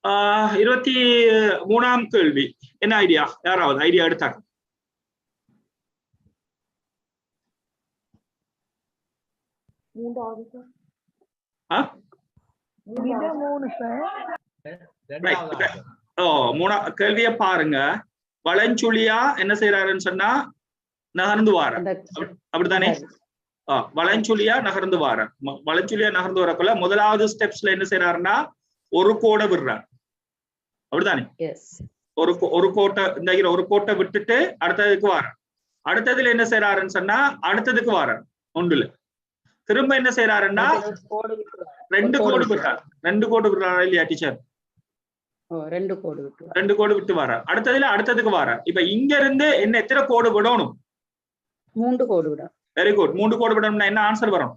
23ஆம் கேள்வி என்ன ஐடியா? யாராவது ஐடியா எடுத்தாங்க? கேள்விய பாருங்க. வளஞ்சுழியா என்ன செய்யறாருன்னு சொன்னா நகர்ந்து வார, அப்படித்தானே? வளஞ்சுழியா நகர்ந்து வார. வளஞ்சுழியா நகர்ந்து வரக்குள்ள முதலாவது ஸ்டெப்ஸ்ல என்ன செய்யறாருன்னா ஒரு கோடை விடுறார், அப்படித்தானே? ஒரு கோட்டை, இந்த ஒரு கோட்டை விட்டுட்டு அடுத்ததுக்கு வார. அடுத்ததுல என்ன செய்யறாருன்னு சொன்னா அடுத்ததுக்கு வார ஒன்றுல திரும்ப என்ன செய்யறாருன்னா 2 கோடு விடுறார். 2 கோடு விடுறாரா இல்லையா டீச்சர்? 2 கோடு விட்டு வர. அடுத்ததுல அடுத்ததுக்கு வர. இப்ப இங்க இருந்து என்ன எத்தனை கோடு விடணும்? 3 கோடு விட. Very good. 3 கோடு விடணும்னா என்ன ஆன்சர் வரும்?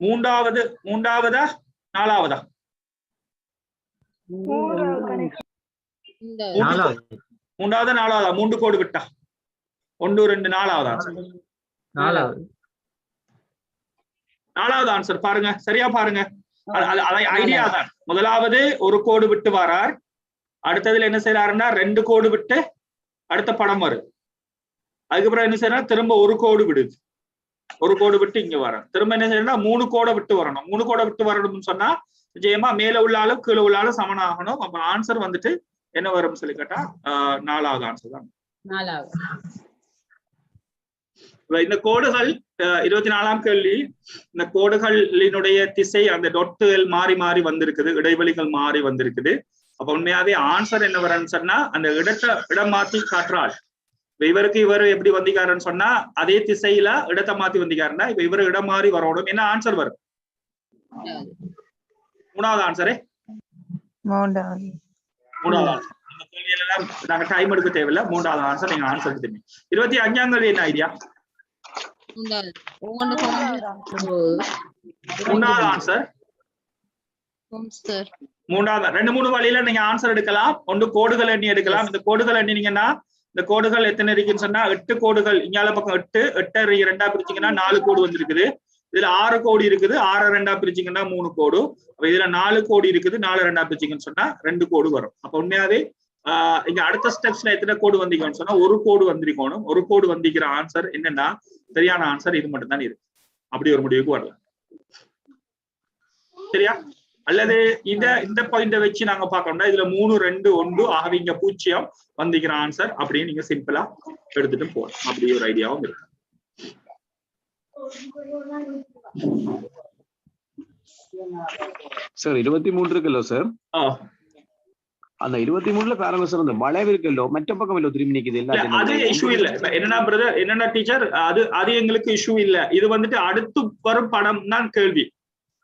மூன்றாவதா நாலாவதா? மூன்றாவது நாலாவதா? 3 கோடு விட்டா 1 2 4ஆவது ஆன்சர். நாலாவது ஆன்சர் பாருங்க, சரியா பாருங்க. ஐடியா தான். முதலாவது ஒரு கோடு விட்டு வரார். அடுத்ததுல என்ன செய்யறாருன்னா 2 கோடு விட்டு அடுத்த படம் வருது. அதுக்கப்புறம் என்ன செய்யறா திரும்ப ஒரு கோடு விடுது. ஒரு கோடு விட்டு இங்க வர. திரும்ப என்ன செய்யணும்னா 3 கோடை விட்டு வரணும். 3 கோடை விட்டு வரணும்னு சொன்னா நிச்சயமா மேல உள்ளாலும் கீழே உள்ளாலும் சமனாகணும். அப்ப ஆன்சர் வந்துட்டு என்ன வரும்னு சொல்லி கேட்டா 4ஆவது ஆன்சர் தான். இந்த கோடுகள் 24ஆம் கேள்வி. இந்த கோடுகளினுடைய திசை அந்த டொட்டுகள் மாறி மாறி வந்திருக்குது, இடைவெளிகள் மாறி வந்திருக்குது. அப்ப உண்மையாவே ஆன்சர் என்ன வரும்னு சொன்னா அந்த இடம் மாத்தி காட்டுறாள். இப்ப இவருக்கு இவர் எப்படி வந்திக்காருன்னு சொன்னா அதே திசையில இடத்தை மாத்தி வந்திக்காருன்னா இப்ப இவரு இடம் மாறி வரணும். என்ன ஆன்சர் வரும்? 3ஆவது ஆன்சரே. 3ஆவது ஆன்சர். இந்த கேள்வியெல்லாம் நாங்க டைம் எடுக்க தேவையில்லை. 3ஆவது ஆன்சர் நீங்க ஆன்சர் எடுத்துங்க. 25ஆம் கேள்வி என்ன ஐடியா? 3ஆவது ஆன்சர். 2-3 வழியில நீங்க ஆன்சர் எடுக்கலாம். ஒன்று கோடுகள் எண்ணி எடுக்கலாம். இந்த கோடுகள் எண்ணினீங்கன்னா இந்த கோடுகள் எத்தனை இருக்குன்னு சொன்னா 8 கோடுகள். இங்கால பக்கம் 8 8 2 பிரிச்சிங்கன்னா 4 கோடு வந்திருக்குது. இதுல 6 கோடி இருக்குது. 6 2 பிரிச்சிங்கன்னா 3 கோடு. அப்ப இதுல 4 கோடி இருக்குது. 4 2 பிரிச்சிங்கன்னு சொன்னா 2 கோடு வரும். அப்ப உண்மையாவே இங்க அடுத்த ஸ்டெப்ஸ்ல எத்தனை கோடு வந்திக்கணும்னு சொன்னா ஒரு கோடு வந்திருக்கணும். ஒரு கோடு வந்திக்கிற ஆன்சர் என்னன்னா சரியான ஆன்சர் இது மட்டும் தான் இருக்கு. அப்படி ஒரு முடிவுக்கு வரலாம். சரியா? அல்லது இந்த பாயிண்ட வச்சு நாங்க பார்க்கணும்னா இதுல 3 2 1 ஆகவே இங்க 0 வந்திக்கிற ஆன்சர் அப்படின்னு நீங்க சிம்பிளா எடுத்துட்டு போகலாம். அப்படி ஒரு ஐடியாவும் இருக்கு. சார் 23 இருக்குல்ல சார்? அந்த 23ல பாருங்க சார், அந்த வளைவு இருக்குல்ல மற்ற பக்கம் இல்ல திரும்பி நிக்குது. அது இஷ்யூ இல்ல. என்னன்னா பிரதர், என்னன்னா டீச்சர், அது எங்களுக்கு இஷ்யூ இல்ல. இது வந்துட்டு அடுத்து வரும் படம் தான் கேள்வி.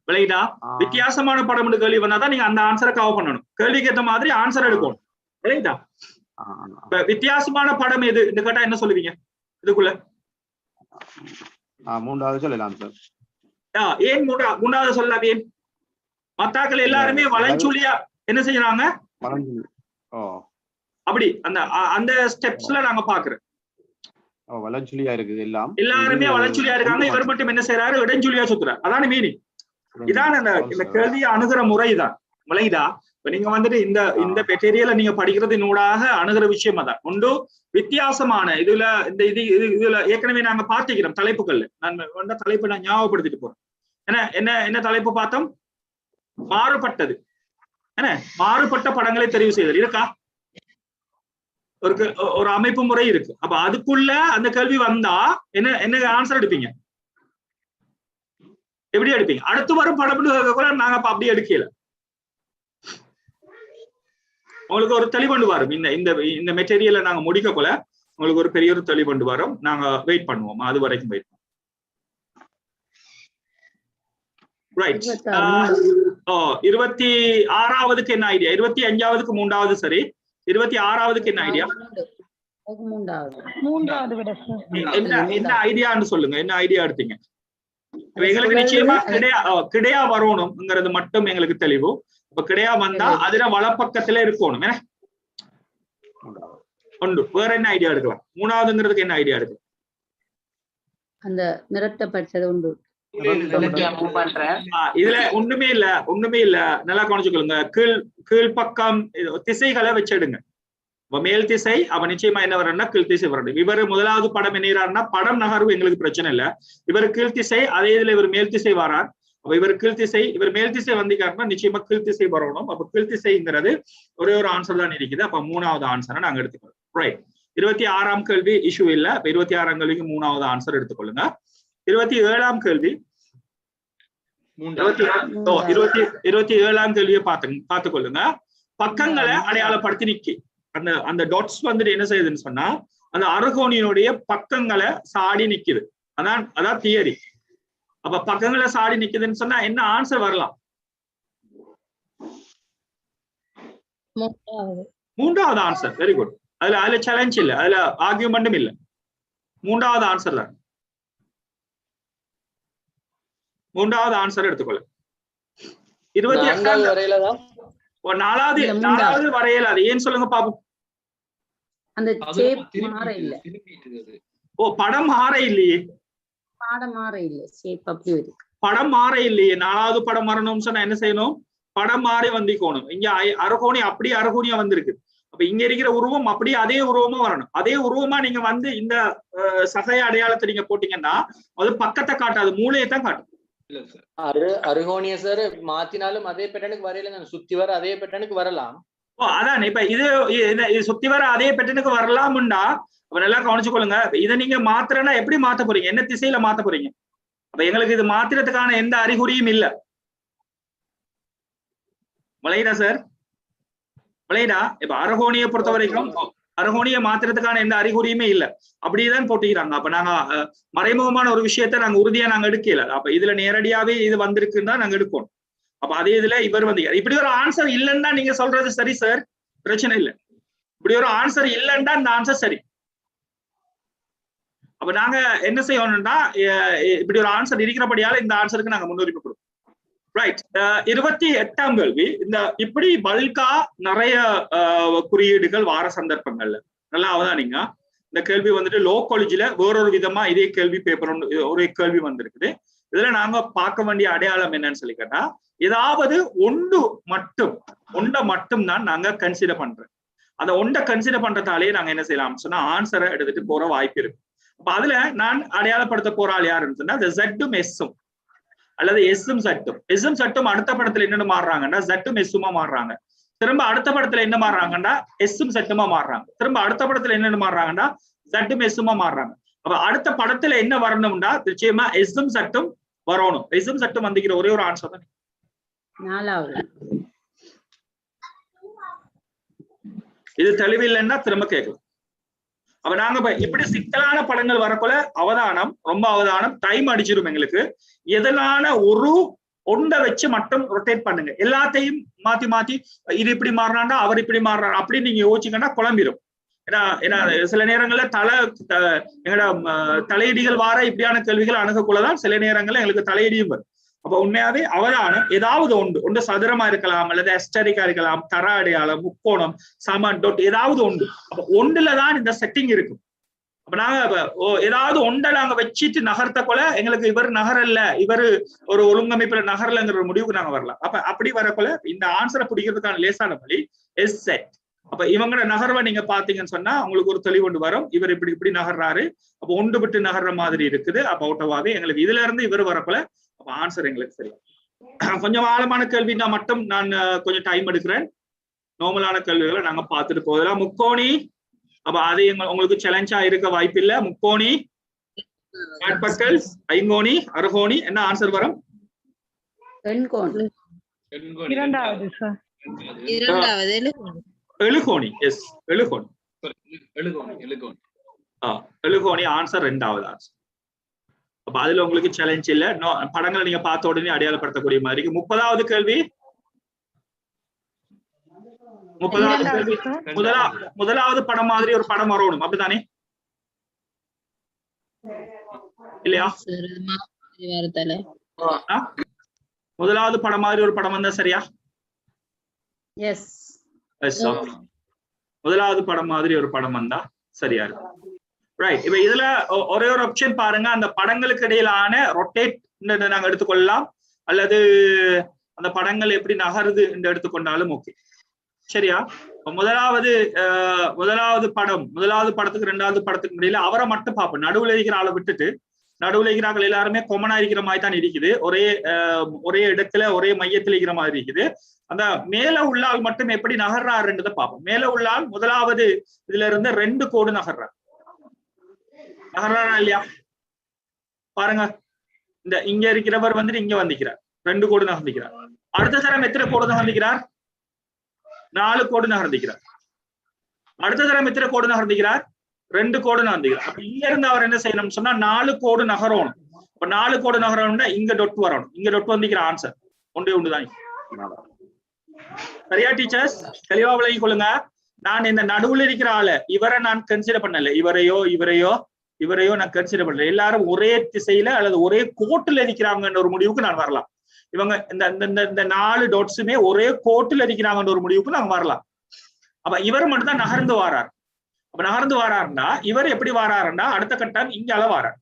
விளையாடா வித்தியாசமான படம் கேள்வி வந்தாதான் நீங்க அந்த ஆன்சரை கவர் பண்ணணும். கேள்விக்கு ஏற்ற மாதிரி ஆன்சர் எடுக்கணும். விளையாடா வித்தியாசமான படம் எது இந்த கேட்டா என்ன சொல்லுவீங்க? இதுக்குள்ள 3ஆவது சொல்லலாம் சார். ஏன் 3ஆவது சொல்லலாம்? ஏன் மத்தாக்கள் எல்லாருமே வளைஞ்சுழியா என்ன செய்யறாங்க? அப்படி அந்த ஸ்டெப்ஸ்ல நாங்க பாக்குறோம். வளைஞ்சுழியா இருக்குது. எல்லாருமே வளைஞ்சுழியா இருக்காங்க. இவர் மட்டும் என்ன செய்யறாரு? இடைஞ்சுழியா சுத்துறாரு. அதான மீனிங். இதான் இந்த கேள்வியை அணுகிற முறைதான். விளையுதா? இப்ப நீங்க வந்துட்டு இந்த மெட்டீரியலை நீங்க படிக்கிறதுனூடாக அணுகிற விஷயம் அதான். ஒன்று வித்தியாசமான இதுல இதுல ஏற்கனவே நாங்க பார்த்திக்கிறோம் தலைப்புகள்ல. நான் தலைப்பை நான் ஞாபகப்படுத்திட்டு போறேன். என்ன தலைப்பு பார்த்தோம்? மாறுபட்டது. என்ன மாறுபட்ட படங்களை தெரிவு செய்தல் இருக்கா? ஒரு அமைப்பு முறை இருக்கு. அப்ப அதுக்குள்ள அந்த கேள்வி வந்தா என்ன ஆன்சர் எடுப்பீங்க? எப்படி எடுப்பீங்க? அடுத்து வரும் படம் கூட நாங்க அப்படி எடுக்கல. உங்களுக்கு ஒரு தெளிவண்டு வரும். இந்த மெட்டீரியலை நாங்க முடிக்க போல உங்களுக்கு ஒரு பெரிய ஒரு தெளிவண்டு வரும். நாங்க வெயிட் பண்ணுவோம். அது வரைக்கும் வெயிட் பண்ணுவோம். ரைட். 26ஆவதுக்கு என்ன ஐடியா? 25ஆவதுக்கு 3ஆவது சரி. 26ஆவதுக்கு என்ன ஐடியா? என்ன ஐடியான்னு சொல்லுங்க. என்ன ஐடியா எடுத்தீங்க? எங்களுக்கு நிச்சயமா கிடையா வரணும்ங்கிறது மட்டும் எங்களுக்கு தெளிவு. இப்ப கிடையா வந்தா அதுல வலப்பக்கத்துல இருக்கணும். என்ன ஒன்று வேற என்ன ஐடியா எடுக்கலாம்? 3ஆவதுங்கிறதுக்கு என்ன ஐடியா எடுக்கலாம்? அந்த நிரட்டப்பட்டது உண்டு. இதுல ஒண்ணுமே இல்ல நல்லா கவனிச்சுக்கொள்ளுங்க. கீழ்பக்கம் திசைகளை வச்சிடுங்க. மேல் திசை அவ நிச்சயமா என்ன வரணும்னா கீழ் திசை வரணும். இவர் முதலாவது படம் என்னறாருன்னா படம் நகர்வு எங்களுக்கு பிரச்சனை இல்ல. இவர் கீழ் திசை, அதே இதுல இவர் மேல் திசை வரார். அப்ப இவர் கீழ் திசை, இவர் மேல் திசை வந்திருக்காருன்னா நிச்சயமா கீழ் திசை வரணும். அப்ப கீழ் திசைங்கிறது ஒரே ஒரு ஆன்சர் தான் இருக்குது. அப்ப 3வது ஆன்சரை நாங்க எடுத்துக்கிறோம். ரைட். 26ஆம் கேள்வி இஷ்யூ இல்ல. 26ஆம் கேள்விக்கு 3வது ஆன்சர் எடுத்துக்கொள்ளுங்க. 27ஆம் கேள்வி 27ஆம் கேள்வியை பார்த்துக்கொள்ளுங்க. பக்கங்களை அடையாளப்படுத்தி நிக்கி அந்த டாட்ஸ் வந்துட்டு என்ன செய்யுதுன்னு சொன்னா அந்த அறுகோணியினுடைய பக்கங்களை சாடி நிக்குது. அதான் தியரி. அப்ப பக்கங்களை சாடி நிக்குதுன்னு சொன்னா என்ன ஆன்சர் வரலாம்? 3வது ஆன்சர். Very good. அதுல சேலஞ்ச் இல்ல, அதுல ஆர்கியூமெண்ட்டும் இல்ல. 3வது ஆன்சர் தான். 3வது ஆன்சர் எடுத்துக்கொள்ள. 28 வரையிலதான் 4வது வரையில. அது ஏன் சொல்லுங்க பாப்போம். அந்த ஷேப் மாற இல்ல. ஓ, படம் மாற இல்லையே. படம் மாற இல்ல, ஷேப் அப்படி இருக்கு. படம் மாற இல்லையே. 4வது படம் வரணும்னு சொன்னா என்ன செய்யணும்? படம் மாறி வந்திக்கணும். இங்க அறுகோணி அப்படியே அறுகோணியா வந்திருக்கு. அப்ப இங்க இருக்கிற உருவம் அப்படியே அதே உருவமா வரணும். அதே உருவமா நீங்க வந்து இந்த சகைய அடையாளத்தை நீங்க போட்டீங்கன்னா அது பக்கத்தை காட்டாது, மூளையை தான் காட்டும். அருகோணிய சார் மாத்தினாலும் அதே பேட்டர்னுக்கு வரையில சுத்தி வர அதே பேட்டர்னுக்கு வரலாம். ஓ, அதான் இப்ப இது சுத்தி வர அதே பேட்டர்னுக்கு வரலாம்டா. அப்ப நல்லா கவனிச்சுக்கொள்ளுங்க. இதை நீங்க மாத்திரன்னா எப்படி மாத்த போறீங்க? என்ன திசையில மாத்த போறீங்க? அப்ப எங்களுக்கு இது மாத்திரத்துக்கான எந்த அறிகுறியும் இல்ல. விளையாடா சார், விளையாடா. இப்ப அறுகோணியை பொறுத்த வரைக்கும் அறுகோணியை மாத்திரத்துக்கான எந்த அறிகுறியுமே இல்ல. அப்படியேதான் போட்டிக்கிறாங்க. அப்ப நாங்க மறைமுகமான ஒரு விஷயத்த நாங்க உறுதியா நாங்க எடுக்கல. அப்ப இதுல நேரடியாவே இது வந்திருக்குன்னு தான் நாங்க எடுக்கணும். அப்ப அதே இதுல இவர் வந்து இப்படி ஒரு ஆன்சர் இல்லைன்னா நீங்க சொல்றது சரி சார், பிரச்சனை இல்லை. இப்படி ஒரு ஆன்சர் இல்லைன்னா இந்த ஆன்சர் சரி. அப்ப நாங்க என்ன செய்யணும்னா இப்படி ஒரு ஆன்சர் இருக்கிறபடியால இந்த ஆன்சருக்கு நாங்க முன்னுரிமை கொடுப்போம். ரைட். 28ஆம் கேள்வி. இந்த இப்படி பல்கா நிறைய குறியீடுகள் வார சந்தர்ப்பங்கள்ல நல்லா அவதானிங்க. இந்த கேள்வி வந்துட்டு லோ காலேஜ்ல வேறொரு விதமா இதே கேள்வி பேப்பர் ஒரே கேள்வி வந்திருக்குது. இதுல நாங்க பார்க்க வேண்டிய அடையாளம் என்னன்னு சொல்லி கேட்டா ஏதாவது ஒன்றை மட்டும் தான் நாங்க கன்சிடர் பண்றோம். அந்த ஒன்றை கன்சிடர் பண்றதாலேயே நாங்க என்ன செய்யலாம் சொன்னா ஆன்சரை எடுத்துட்டு போற வாய்ப்பு இருக்கு. அப்ப அதுல நான் அடையாளப்படுத்த போற ஆள் யாருன்னு சொன்னா Z-உம் S-உம் அல்லது S-உம் Z-உம். S-உம் Z-உம் அடுத்த படத்துல என்னன்னு மாறுறாங்கன்னா Z-உம் S-உமா மாறுறாங்க. திரும்ப அடுத்த படத்துல என்ன மாறுறாங்கன்னா S-உம் Z-உமா மாறுறாங்க. திரும்ப அடுத்த படத்துல என்னன்னு மாறுறாங்கன்னா Z-உம் S-உமா மாறுறாங்க. அப்ப அடுத்த படத்துல என்ன வரணும்னா நிச்சயமா S-உம் Z-உம் வரணும். S-உம் Z-உம் வந்துக்கிற ஒரே ஒரு ஆன்சர் தான். 4வது. இது தெளிவில்லைன்னா திரும்ப கேட்கலாம். அப்ப நாங்க இப்படி சிக்கலான படங்கள் வரக்குள்ள ரொம்ப அவதானம் டைம் அடிச்சிடும் எங்களுக்கு. எதனால ஒன்றை வச்சு மட்டும் ரொட்டேட் பண்ணுங்க. எல்லாத்தையும் மாத்தி மாத்தி இது இப்படி மாறினாண்டா அவர் இப்படி மாறுறாரு அப்படின்னு நீங்க யோசிச்சுங்கன்னா குழம்பிடும். ஏன்னா சில நேரங்கள்ல எங்களோட தலையீடுகள் வார இப்படியான கேள்விகள் அணுகக்குள்ளதான் சில நேரங்கள்ல எங்களுக்கு தலையீடியும் வரும். அப்ப உண்மையாவே அவதானம் ஏதாவது ஒன்று சதுரமா இருக்கலாம் அல்லது எஸ்டரிக்கா இருக்கலாம், தர அடையாளம், முக்கோணம், சமன், டொட் ஏதாவது ஒன்று. அப்ப ஒன்றுலதான் இந்த செட்டிங் இருக்கும். அப்ப நாங்க ஏதாவது ஒன்றை நாங்க வச்சுட்டு நகர்த்த கொள்ள எங்களுக்கு இவர் நகரல்ல, இவர் ஒரு ஒழுங்கமைப்புல நகரலங்கிற ஒரு முடிவுக்கு நாங்க வரலாம். அப்ப அப்படி வரக்குள்ள இந்த ஆன்சரை பிடிக்கிறதுக்கான லேசான வழி எஸ் செட். அப்ப இவங்களோட நகர்வை நீங்க பாத்தீங்கன்னு சொன்னா உங்களுக்கு ஒரு தெளிவு ஒன்று வரும். இவர் இப்படி நகர்றாரு, அப்ப ஒன்று விட்டு நகர்ற மாதிரி இருக்குது. அப்ப அவுட்டவாவே எங்களுக்கு இதுல இருந்து இவர் வரக்குள்ள அப்ப ஆன்சர் எங்களுக்கு சரி. கொஞ்சம் ஆழமான கேள்வினா மட்டும் நான் கொஞ்சம் டைம் எடுக்கிறேன். நார்மலான கேள்விகளை நாங்க பார்த்துட்டு போதெல்லாம். முக்கோணி, அப்ப அது உங்களுக்கு சேலஞ்சா இருக்க வாய்ப்பு இல்ல. முக்கோணி, ஐங்கோணி, அறுகோணி என்ன ஆன்சர் வரும்? எழுகோணி. எஸ், எழுகோணி. எழுகோணி ஆன்சர் 2வது ஆன்சர். அப்ப அதுல உங்களுக்கு சேலஞ்ச் இல்ல. படங்களை நீங்க பார்த்த உடனே அடையாளப்படுத்தக்கூடிய மாதிரி. 30வது கேள்வி. 30வது கேள்வி முதலாவது படம் மாதிரி ஒரு படம் வரணும், அப்படித்தானே? இல்லையா? முதலாவது படம் மாதிரி ஒரு படம் வந்தா சரியா? எஸ். முதலாவது படம் மாதிரி ஒரு படம் வந்தா சரியா இருக்கும். ரைட். இப்ப இதுல ஒரே ஒரு ஆப்ஷன் பாருங்க. அந்த படங்களுக்கு இடையிலான ரொட்டேட் நாங்க எடுத்துக்கொள்ளலாம், அல்லது அந்த படங்கள் எப்படி நகருது என்று எடுத்துக்கொண்டாலும் ஓகே. சரியா? முதலாவது படத்துக்கு ரெண்டாவது படத்துக்கு இடையில அவரை மட்டும் பார்ப்போம். நடுவுல இருக்கிற ஆளை விட்டுட்டு, நடுவுல இருக்கிறார்கள் எல்லாருமே கொமனா இருக்கிற மாதிரி தான் இருக்குது. ஒரே இடத்துல ஒரே மையத்துல இருக்கிற மாதிரி இருக்குது. அந்த மேல உள்ளால் மட்டும் எப்படி நகர்றாருன்றதை பார்ப்போம். மேல உள்ளால் முதலாவது இதுல இருந்து 2 கோடு நகர்றாரா இல்லையா? பாருங்க, இந்த இங்க இருக்கிறவர் வந்துட்டு இங்க வந்திக்கிறார், 2 கோடு நகர்ந்திக்கிறார். அடுத்த தரம் எத்தனை கோடு நகர்ந்திக்கிறார்? 4 கோடு நகர்ந்திக்கிறார். அடுத்த தரம் எத்தனை கோடு நகர்ந்திக்கிறார்? 2 கோடு நகர்ந்திக்கிறார். அப்ப இங்க இருந்து அவர் என்ன செய்யணும்னு சொன்னா 4 கோடு நகரணும். இப்ப 4 கோடு நகரணும்னா இங்க டொட் வரணும். இங்க டொட் வந்திக்கிற ஆன்சர் ஒன்றுதான். சரியா டீச்சர்ஸ்? தெளிவா விளங்கிக் கொள்ளுங்க. நான் இந்த நடுவுல இருக்கிற ஆளை இவரை நான் கன்சிடர் பண்ணல, இவரையோ நான் கன்சிடர் பண்ணல. எல்லாரும் ஒரே திசையில அல்லது ஒரே கோட்டுல இருக்கிறாங்கன்ற ஒரு முடிவுக்கு நான் வரலாம். இவங்க இந்த 4 டாட்ஸுமே ஒரே கோட்டுல இருக்கிறாங்கன்ற ஒரு முடிவுக்கு நாங்க வரலாம். அப்ப இவர் மட்டும் தான் நகர்ந்து வாரார். அப்ப நகர்ந்து வாராருன்னா இவர் எப்படி வாராருன்னா அடுத்த கட்டம் இங்கால வாரார்.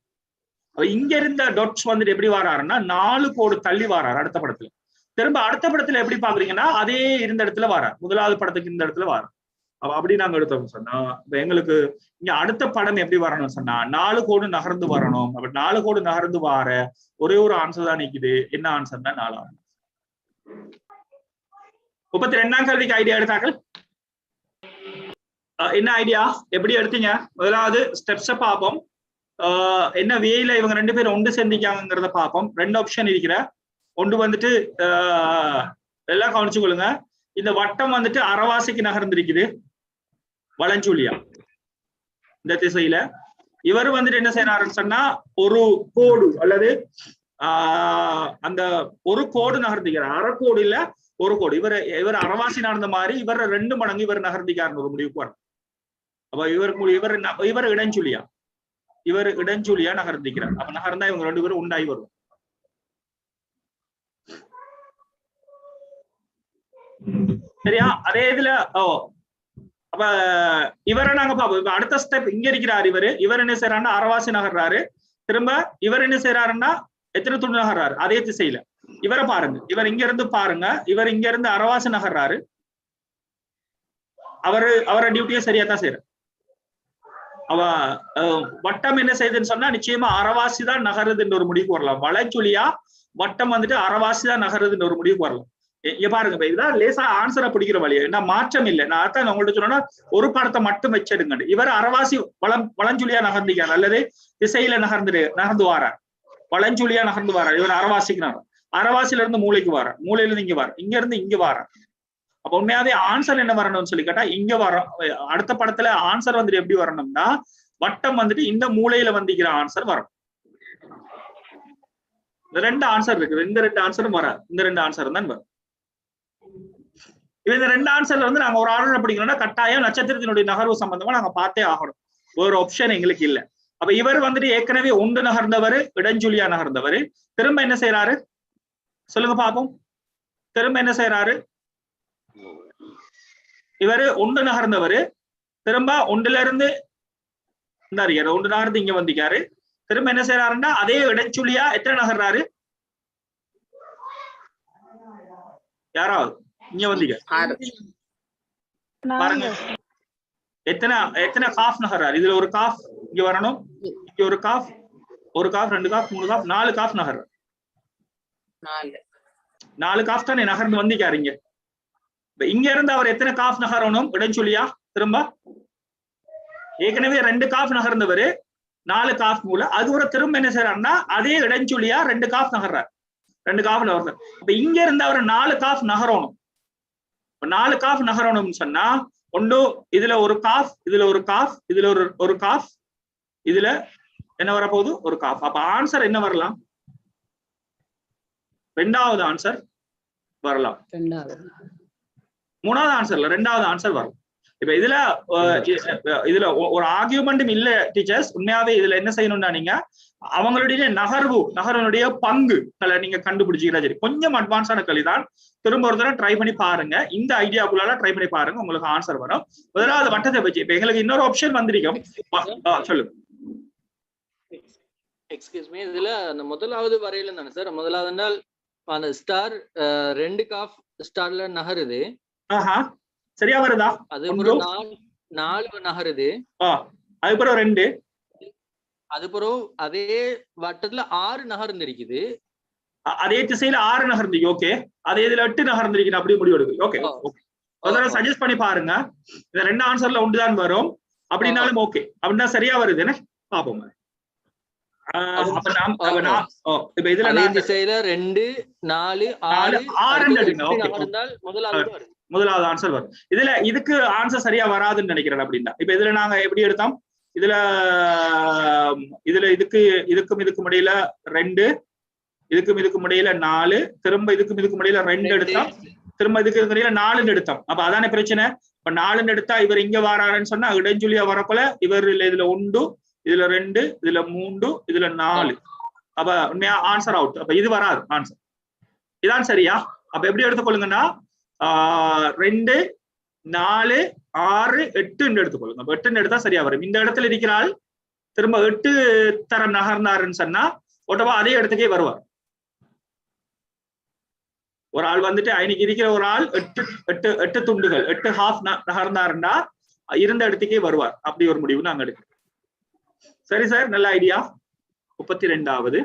அப்ப இங்க இருந்த டாட்ஸ் வந்துட்டு எப்படி வாராருன்னா 4 கோடு தள்ளி வாரார் அடுத்த படத்துல. திரும்ப அடுத்த படத்துல எப்படி பாக்குறீங்கன்னா அதே இருந்த இடத்துல வாரார். முதலாவது படத்துக்கு இந்த இடத்துல வாரார். அப்ப அப்படி நாங்க எடுத்தோம்னு சொன்னா எங்களுக்கு இங்க அடுத்த படம் எப்படி வரணும்னு சொன்னா 4 கோடு நகர்ந்து வரணும். அப்ப 4 கோடு நகர்ந்து வார ஒரே ஒரு ஆன்சர் தான் நிக்குது. என்ன ஆன்சர்னா 4ஆம். 32ஆம் கேள்விக்கு ஐடியா எடுத்தார்கள். என்ன ஐடியா, எப்படி எடுத்தீங்க? முதலாவது ஸ்டெப்ஸ பார்ப்போம். என்ன வேயில இவங்க 2 பேரும் ஒன்று சேர்ந்திக்காங்கிறத பார்ப்போம். 2 ஆப்ஷன் இருக்கிற ஒன்று வந்துட்டு எல்லாம் கவனிச்சு கொள்ளுங்க. இந்த வட்டம் வந்துட்டு அரவாசிக்கு நகர்ந்திருக்குது, வளஞ்சூலியா இந்த திசையில. இவர் வந்துட்டு என்ன செய்யறாருன்னு சொன்னா ஒரு கோடு அல்லது அந்த ஒரு கோடு நகர்ந்திக்கிறார். அரைக்கோடு இல்ல, ஒரு கோடு. இவர் அரவாசி நடந்த மாதிரி இவர் 2 மடங்கு இவர் நகர்ந்திக்காருன்னு ஒரு முடிவுக்கு வரும். அப்ப இவர் இடஞ்சூலியா நகர்ந்திக்கிறார். அப்ப நகர்ந்தா இவங்க 2 பேரும் உண்டாகி வரும். சரியா? அதே இதுல அப்ப இவரை நாங்க பார்ப்போம். இப்ப அடுத்த ஸ்டெப் இங்க இருக்கிறார். இவர் என்ன செய்யறாருன்னா அரவாசி நகர்றாரு. திரும்ப இவர் என்ன செய்யறாருன்னா எத்தனை துண்டு நகர்றாரு அதே திசையில. இவரை பாருங்க, இவர் இங்க இருந்து பாருங்க, இவர் இங்க இருந்து அரவாசி நகர்றாரு. அவரை டியூட்டியை சரியா தான் செய்யற. வட்டம் என்ன செய்யுதுன்னு சொன்னா நிச்சயமா அரவாசி தான் நகருதுன்ற ஒரு முடிவுக்கு வரலாம். வளைச்சுழியா வட்டம் வந்துட்டு அரவாசி தான் நகருதுன்ற ஒரு முடிவுக்கு வரலாம். இங்க பாருங்க, இதுதான் லேசா ஆன்சரை பிடிக்கிற வழி. என்ன மாற்றம் இல்லை. நான் அதான் உங்கள்ட்ட சொன்னா ஒரு படத்தை மட்டும் வச்சிடுங்க. இவர் அரவாசி வளஞ்சுழியா நகர்ந்திக்கார் அல்லது திசையில நகர்ந்து வாரார். வளஞ்சுழியா நகர்ந்து வாரார். இவர் அரவாசிக்கு அரவாசில இருந்து மூளைக்கு வாரார். மூளையில இருந்து இங்க வாரார். இங்க இருந்து இங்க வாரார். அப்ப உண்மையாவே ஆன்சர் என்ன வரணும்னு சொல்லி கேட்டா இங்க வரும். அடுத்த படத்துல ஆன்சர் வந்துட்டு எப்படி வரணும்னா வட்டம் வந்துட்டு இந்த மூளையில வந்திக்கிற ஆன்சர் வரும். இந்த 2 ஆன்சர் இருக்கு. இந்த 2 ஆன்சரும் வராது. இந்த 2 ஆன்சர் தான் வரும். இந்த 2 ஆன்சர்ல வந்து நாங்க ஒரு ஆர்டர் படிக்கணும்னா கட்டாயம் நட்சத்திரத்தினுடைய நகர்வு சம்பந்தமா நாங்க பார்த்தே ஆகணும். ஒரு ஆப்ஷன் எங்களுக்கு இல்ல. அப்ப இவர் வந்துட்டு ஏற்கனவே ஒன்று நகர்ந்தவர், இடஞ்சொலியா நகர்ந்தவர். திரும்ப என்ன செய்யறாரு சொல்லுங்க பாப்போம். திரும்ப என்ன செய்யறாரு? இவரு ஒன்று நகர்ந்தவர். திரும்ப ஒன்றுல இருந்து ஒன்று நகர்ந்து இங்க வந்திக்காரு. திரும்ப என்ன செய்யறாருன்னா அதே இடஞ்சொலியா எத்தனை நகர்றாரு? யாராவது இங்க வந்தீங்க பாருங்க. எத்தனை காஃப் நகர்றாரு? இதுல ஒரு காஃப் இங்க வரணும். இங்க ஒரு காஃப், 2 காஃப், 3 காஃப், 4 காஃப் நகர்றாரு. 4 காஃப் தானே நகர்ந்து வந்திக்காரு. இங்க இருந்து அவர் எத்தனை காஃப் நகரணும்? இடஞ்சொலியா திரும்ப ஏற்கனவே 2 காஃப் நகர்ந்தவர் 4 காஃப் மூல அது ஒரு திரும்ப என்ன செய்யறாருன்னா அதே இடஞ்சொலியா 2 காஃப் நகர்றாரு. 2 காஃப் நகர்றாரு. இப்ப இங்க இருந்து அவர் 4 காஃப் நகரணும். 4 காஃப் நகரணும்னு சொன்னா ஒன்று இதுல ஒரு காஃப், இதுல ஒரு காஃப், இதுல ஒரு காஃப், இதுல என்ன வரப்போகுது? ஒரு காஃப். அப்ப ஆன்சர் என்ன வரலாம்? 2வது ஆன்சர் வரலாம். 3வது ஆன்சர்ல 2வது ஆன்சர் வரும். இப்ப இதுல ஒரு ஆர்கியூமெண்ட்டும் இல்ல டீச்சர்ஸ். உண்மையாவே இதுல என்ன செய்யணும்னா நீங்க அவங்களுடைய நகர்வனுடைய பங்கு நீங்க கண்டுபிடிச்சிக்கிறா. சரி, கொஞ்சம் அட்வான்ஸான கல்விதான். திரும்ப ஒரு தடவை ட்ரை பண்ணி பாருங்க. இந்த ஐடியாக்குள்ள ட்ரை பண்ணி பாருங்க, உங்களுக்கு ஆன்சர் வரும். முதலாவது வட்டத்தை வச்சு இப்ப எங்களுக்கு இன்னொரு ஆப்ஷன் வந்திருக்கும். சொல்லுங்க. எக்ஸ்கியூஸ் மீ, இதுல அந்த முதலாவது வரையில தானே சார்? முதலாவது என்றால் அந்த ஸ்டார் 2 காஃப் ஸ்டார்ல நகருது. ஆஹா, சரியா வருதா? அதுக்கப்புறம் 4 நகருது. அதுக்கப்புறம் 2. அதுக்கப்புறம் அதே வட்டத்துல 6 நகர்ந்திருக்குது. அதே திசையில 6 நகர்ந்தீங்க. ஓகே, அதே இதுல 8 நகர்ந்திருக்கு. அப்படி முடிவு எடுக்கு. ஓகே, சஜஸ்ட் பண்ணி பாருங்க. இந்த 2 ஆன்சர்ல ஒன்றுதான் வரும். அப்படின்னாலும் ஓகே, அப்படின்னா சரியா வருது என்ன பாப்போம். இப்ப இதுல அதே திசையில 2 4 6 முதலாவது ஆன்சர் வரும். இதுல இதுக்கு ஆன்சர் சரியா வராதுன்னு நினைக்கிறேன். அப்படின்னா இப்ப இதுல நாங்க எப்படி எடுத்தோம்? இதுல இதுக்கும் இடையில 2, இதுக்கும் இடையில 4, திரும்ப இதுக்கும் இடையில 2 எடுத்தோம், திரும்ப இதுக்கு இடையில 4 எடுத்தோம். அப்ப அதானே பிரச்சனை. இப்ப 4 எடுத்தா இவர் இங்க வராருன்னு சொன்னா இடைஞ்சொலியா வரப்போல இவர் இதுல 1, இதுல 2, இதுல 3, இதுல 4. அப்ப உண்மையா ஆன்சர் அவுட். அப்ப இது வராது ஆன்சர். இதான் சரியா? அப்ப எப்படி எடுத்துக்கொள்ளுங்கன்னா 2 4 6 8 எடுத்துக்கொள்ளுங்க. 8 எடுத்தா சரியா வரும். இந்த இடத்துல இருக்கிறாள் திரும்ப 8 தரம் நகர்ந்தாருன்னு சொன்னா ஒட்டவா அதே இடத்துக்கே வருவார். ஒரு ஆள் வந்துட்டு இன்னைக்கு இருக்கிற ஒரு ஆள் 8 துண்டுகள் 8 ஹாஃப் நகர்ந்தாருன்னா இருந்த இடத்துக்கே வருவார். அப்படி ஒரு முடிவு நாங்க எடுக்கிறோம். சரி சார், நல்ல ஐடியா. 32வது